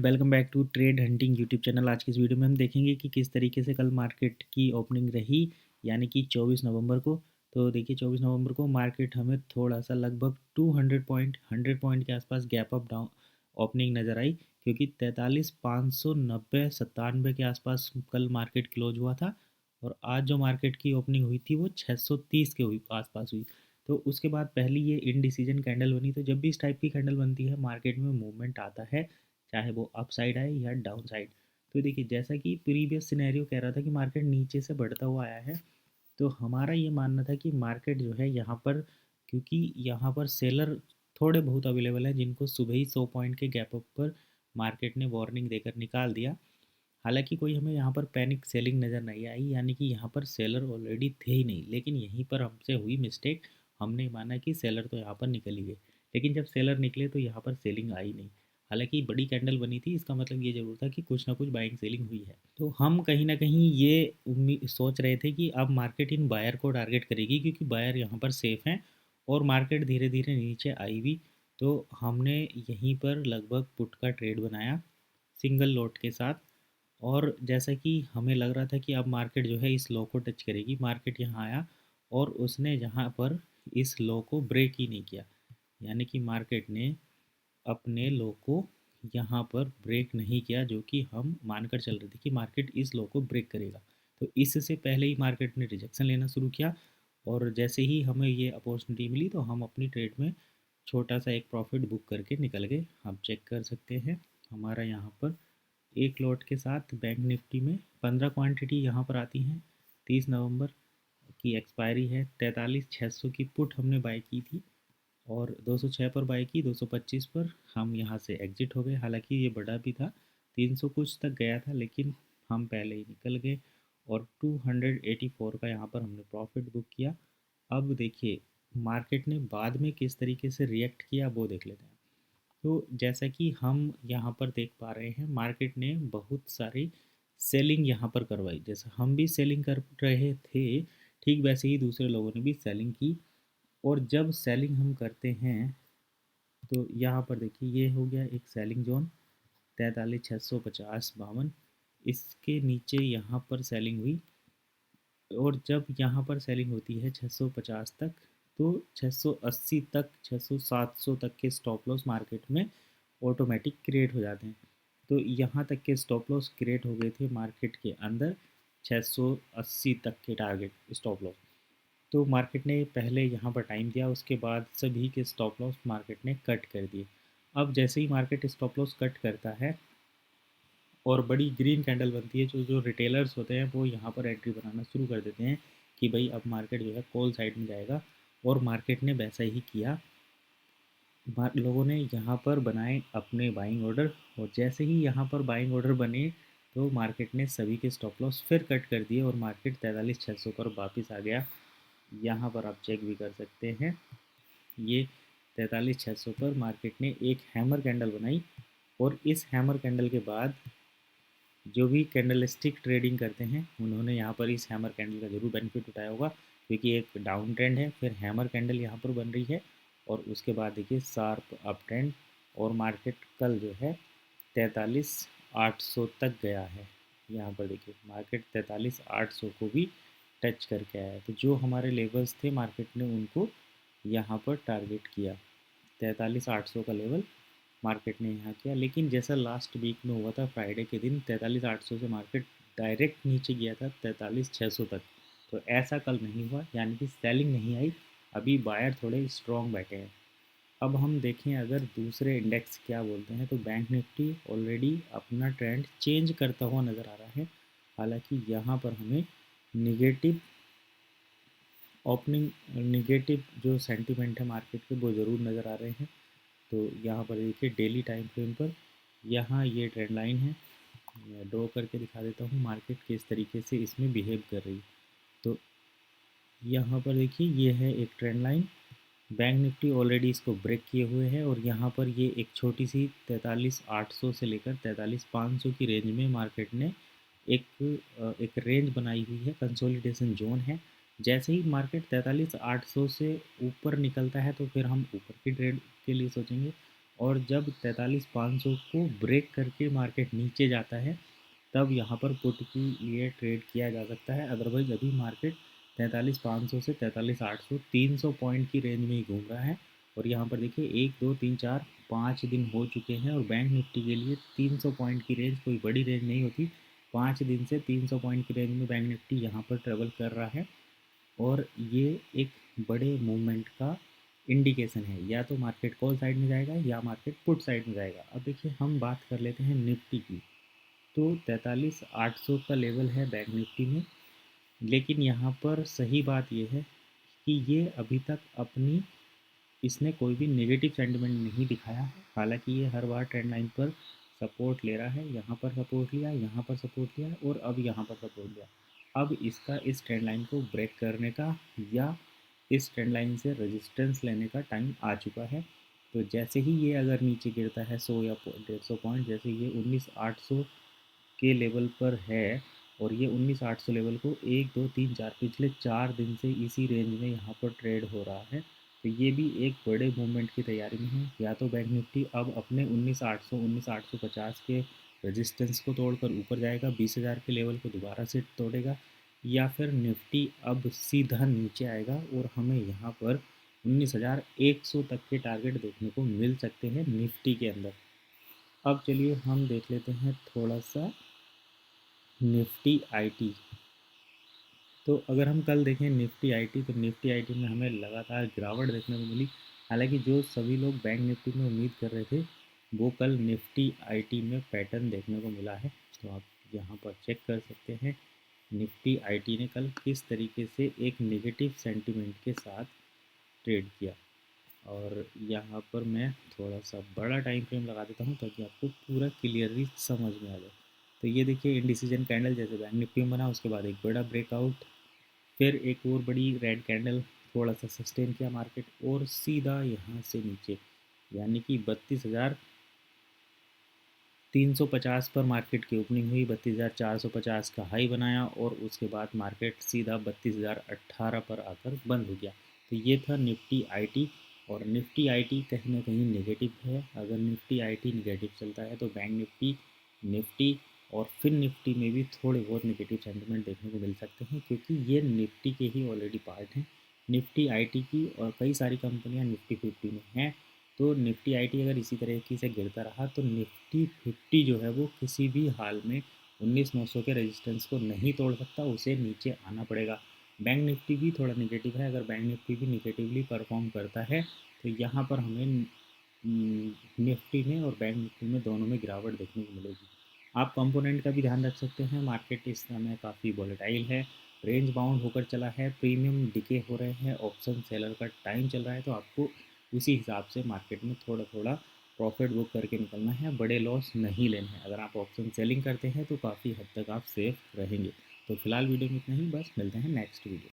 Welcome back to trade hunting YouTube channel. आज की इस वीडियो में हम देखेंगे कि किस तरीके से कल मार्केट की ओपनिंग रही, यानी कि 24 नवंबर को। तो देखिए 24 नवंबर को मार्केट हमें थोड़ा सा लगभग 100 पॉइंट के आसपास गैप अप डाउन ओपनिंग नज़र आई, क्योंकि 43,590 के आसपास कल मार्केट क्लोज हुआ था। और आज जो मार्केट की ओपनिंग हुई थी वो 630 के आसपास हुई। तो उसके बाद पहली ये इनडिसीजन कैंडल बनी। तो जब भी इस टाइप की कैंडल बनती है मार्केट में मूवमेंट आता है, चाहे वो अप साइड आए या डाउन साइड। तो देखिए जैसा कि प्रीवियस सिनेरियो कह रहा था कि मार्केट नीचे से बढ़ता हुआ आया है, तो हमारा ये मानना था कि मार्केट जो है यहाँ पर, क्योंकि यहाँ पर सेलर थोड़े बहुत अवेलेबल हैं जिनको सुबह ही 100 पॉइंट के गैप अप पर मार्केट ने वार्निंग देकर निकाल दिया। हालांकि कोई हमें यहाँ पर पैनिक सेलिंग नज़र नहीं आई, यानी कि यहाँ पर सेलर ऑलरेडी थे ही नहीं, लेकिन यहीं पर हमसे हुई मिस्टेक। हमने माना कि सेलर तो यहाँ पर निकल ही गए, लेकिन जब सेलर निकले तो यहाँ पर सेलिंग आई नहीं। हालांकि बड़ी कैंडल बनी थी, इसका मतलब ये ज़रूर था कि कुछ ना कुछ बाइंग सेलिंग हुई है। तो हम कहीं ना कहीं ये उम्मीद सोच रहे थे कि अब मार्केट इन बायर को टारगेट करेगी, क्योंकि बायर यहाँ पर सेफ हैं और मार्केट धीरे धीरे नीचे आई भी। तो हमने यहीं पर लगभग पुट का ट्रेड बनाया सिंगल लॉट के साथ। और जैसा कि हमें लग रहा था कि अब मार्केट जो है इस लो को टच करेगी, मार्केट यहाँ आया और उसने यहाँ पर इस लो को ब्रेक ही नहीं किया, यानी कि मार्केट ने अपने लो को यहाँ पर ब्रेक नहीं किया, जो कि हम मानकर चल रहे थे कि मार्केट इस लो को ब्रेक करेगा। तो इससे पहले ही मार्केट ने रिजेक्शन लेना शुरू किया, और जैसे ही हमें ये अपॉर्चुनिटी मिली तो हम अपनी ट्रेड में छोटा सा एक प्रॉफिट बुक करके निकल गए। आप चेक कर सकते हैं हमारा यहाँ पर एक लॉट के साथ बैंक निफ्टी में 15 क्वांटिटी यहाँ पर आती हैं। 30 नवंबर की एक्सपायरी है। 43,600 की पुट हमने बाय की थी और 206 पर बाय की। 225 पर हम यहाँ से एग्जिट हो गए। हालांकि ये बड़ा भी था, 300 कुछ तक गया था, लेकिन हम पहले ही निकल गए और 284 का यहाँ पर हमने प्रॉफिट बुक किया। अब देखिए मार्केट ने बाद में किस तरीके से रिएक्ट किया वो देख लेते हैं। तो जैसा कि हम यहाँ पर देख पा रहे हैं, मार्केट ने बहुत सारी सेलिंग यहाँ पर करवाई। जैसा हम भी सेलिंग कर रहे थे, ठीक वैसे ही दूसरे लोगों ने भी सेलिंग की। और जब सेलिंग हम करते हैं तो यहाँ पर देखिए ये हो गया एक सेलिंग जोन 43,650-52। इसके नीचे यहाँ पर सेलिंग हुई, और जब यहाँ पर सेलिंग होती है 650 तक, तो 680 तक, 600 700 तक के स्टॉप लॉस मार्केट में ऑटोमेटिक क्रिएट हो जाते हैं। तो यहाँ तक के स्टॉप लॉस क्रिएट हो गए थे मार्केट के अंदर, 680 तक के टारगेट स्टॉप लॉस। तो मार्केट ने पहले यहाँ पर टाइम दिया, उसके बाद सभी के स्टॉप लॉस मार्केट ने कट कर दिए। अब जैसे ही मार्केट स्टॉप लॉस कट करता है और बड़ी ग्रीन कैंडल बनती है, जो जो रिटेलर्स होते हैं वो यहाँ पर एंट्री बनाना शुरू कर देते हैं कि भाई अब मार्केट जो है कॉल साइड में जाएगा। और मार्केट ने वैसा ही किया। लोगों ने यहाँ पर बनाए अपने बाइंग ऑर्डर, और जैसे ही यहाँ पर बाइंग ऑर्डर बने तो मार्केट ने सभी के स्टॉप लॉस फिर कट कर दिए और मार्केट 43,600 पर वापस आ गया। यहाँ पर आप चेक भी कर सकते हैं, ये 43,600 पर मार्केट ने एक हैमर कैंडल बनाई। और इस हैमर कैंडल के बाद जो भी कैंडल स्टिक ट्रेडिंग करते हैं उन्होंने यहाँ पर इस हैमर कैंडल का ज़रूर बेनिफिट उठाया होगा, क्योंकि एक डाउन ट्रेंड है, फिर हैमर कैंडल यहाँ पर बन रही है, और उसके बाद देखिए शार्प अप ट्रेंड। और मार्केट कल जो है 43,800 तक गया है। यहाँ पर देखिए मार्केट 43,800 को भी टच करके आया है। तो जो हमारे लेवल्स थे मार्केट ने उनको यहाँ पर टारगेट किया। 43,800 का लेवल मार्केट ने यहाँ किया, लेकिन जैसा लास्ट वीक में हुआ था फ्राइडे के दिन 43,800 से मार्केट डायरेक्ट नीचे गया था 43,600 तक। तो ऐसा कल नहीं हुआ, यानी कि सेलिंग नहीं आई। अभी बायर थोड़े स्ट्रॉन्ग बैठे हैं। अब हम देखें अगर दूसरे इंडेक्स क्या बोलते हैं, तो बैंक निफ्टी ऑलरेडी अपना ट्रेंड चेंज करता हुआ नज़र आ रहा है। हालांकि यहाँ पर हमें निगेटिव ओपनिंग, निगेटिव जो सेंटीमेंट है मार्केट के वो ज़रूर नज़र आ रहे हैं। तो यहाँ पर देखिए डेली टाइम फ्रेम पर यहाँ ये ट्रेंड लाइन है, मैं ड्रॉ करके दिखा देता हूँ मार्केट किस तरीके से इसमें बिहेव कर रही है। तो यहाँ पर देखिए ये है एक trend line, bank Nifty already इसको ब्रेक किए हुए है, और यहाँ पर ये एक छोटी सी 43,800 से लेकर 43,500 की रेंज में मार्केट ने एक रेंज बनाई हुई है, कंसोलिडेशन जोन है। जैसे ही मार्केट 43,800 से ऊपर निकलता है तो फिर हम ऊपर की ट्रेड के लिए सोचेंगे, और जब 43,500 को ब्रेक करके मार्केट नीचे जाता है तब यहाँ पर पुट के लिए ट्रेड किया जा सकता है। अदरवाइज अभी मार्केट 43,500 से 43,800 300 पॉइंट की रेंज में ही घूम रहा है। और यहाँ पर देखिए 1 2 3 4 5 दिन हो चुके हैं और बैंक निफ्टी के लिए 300 पॉइंट की रेंज कोई बड़ी रेंज नहीं होती। 5 दिन से 300 पॉइंट की रेंज में बैंक निफ्टी यहाँ पर ट्रेवल कर रहा है और ये एक बड़े मूवमेंट का इंडिकेशन है। या तो मार्केट कॉल साइड में जाएगा या मार्केट पुट साइड में जाएगा। अब देखिए हम बात कर लेते हैं निफ्टी की। तो 43,800 का लेवल है बैंक निफ्टी में, लेकिन यहाँ पर सही बात यह है कि ये अभी तक अपनी इसने कोई भी नेगेटिव सेंटिमेंट नहीं दिखाया है। हालांकि ये हर बार ट्रेंड लाइन पर सपोर्ट ले रहा है, यहाँ पर सपोर्ट लिया, यहाँ पर सपोर्ट लिया और अब यहाँ पर सपोर्ट लिया। अब इसका इस ट्रेंड लाइन को ब्रेक करने का या इस ट्रेंड लाइन से रेजिस्टेंस लेने का टाइम आ चुका है। तो जैसे ही ये अगर नीचे गिरता है 100 या 150 पॉइंट, जैसे ये 19,800 के लेवल पर है और ये 19,800 लेवल को 1 2 3 4 पिछले 4 दिन से इसी रेंज में यहाँ पर ट्रेड हो रहा है। तो ये भी एक बड़े मूवमेंट की तैयारी में है। या तो बैंक निफ्टी अब अपने 19,800 19,850 के रेजिस्टेंस को तोड़कर ऊपर जाएगा, 20,000 के लेवल को दोबारा से तोड़ेगा, या फिर निफ्टी अब सीधा नीचे आएगा और हमें यहाँ पर 19,100 तक के टारगेट देखने को मिल सकते हैं निफ्टी के अंदर। अब चलिए हम देख लेते हैं थोड़ा सा निफ्टी आईटी। तो अगर हम कल देखें निफ्टी आईटी, तो निफ्टी आईटी में हमें लगातार गिरावट देखने को मिली। हालांकि जो सभी लोग बैंक निफ्टी में उम्मीद कर रहे थे वो कल निफ्टी आईटी में पैटर्न देखने को मिला है। तो आप यहाँ पर चेक कर सकते हैं निफ्टी आईटी ने कल किस तरीके से एक नेगेटिव सेंटिमेंट के साथ ट्रेड किया। और यहाँ पर मैं थोड़ा सा बड़ा टाइम फ्रेम लगा देता हूँ ताकि आपको पूरा क्लियरली समझ में आ जाए। तो ये देखिए इंडिसीजन कैंडल जैसे बैंक निफ्टी में बना, उसके बाद एक बड़ा ब्रेकआउट, फिर एक और बड़ी रेड कैंडल, थोड़ा सा सस्टेन किया मार्केट और सीधा यहाँ से नीचे, यानी कि 32,350 पर मार्केट की ओपनिंग हुई, 32,450 का हाई बनाया और उसके बाद मार्केट सीधा 32,018 पर आकर बंद हो गया। तो ये था निफ्टी आईटी। और निफ्टी आईटी कहीं ना कहीं नेगेटिव है। अगर निफ्टी आईटी नेगेटिव चलता है तो बैंक निफ्टी, निफ्टी और फिर निफ्टी में भी थोड़े बहुत नेगेटिव सेंटिमेंट देखने को मिल सकते हैं, क्योंकि ये निफ्टी के ही ऑलरेडी पार्ट हैं निफ्टी आईटी की। और कई सारी कंपनियां निफ्टी 50 में हैं। तो निफ्टी आईटी अगर इसी तरीके से गिरता रहा तो निफ्टी 50 जो है वो किसी भी हाल में 19,900 के रेजिस्टेंस को नहीं तोड़ सकता, उसे नीचे आना पड़ेगा। बैंक निफ्टी भी थोड़ा निगेटिव है। अगर बैंक निफ्टी भी निगेटिवली परफॉर्म करता है तो यहाँ पर हमें निफ्टी में और बैंक निफ्टी में दोनों में गिरावट देखने को मिलेगी। आप कंपोनेंट का भी ध्यान रख सकते हैं। मार्केट इस समय काफ़ी वॉलेटाइल है, रेंज बाउंड होकर चला है, प्रीमियम डिके हो रहे हैं, ऑप्शन सेलर का टाइम चल रहा है। तो आपको उसी हिसाब से मार्केट में थोड़ा थोड़ा प्रॉफिट बुक करके निकलना है, बड़े लॉस नहीं लेने हैं। अगर आप ऑप्शन सेलिंग करते हैं तो काफ़ी हद तक आप सेफ रहेंगे। तो फिलहाल वीडियो में इतना ही, बस मिलते हैं नेक्स्ट वीडियो।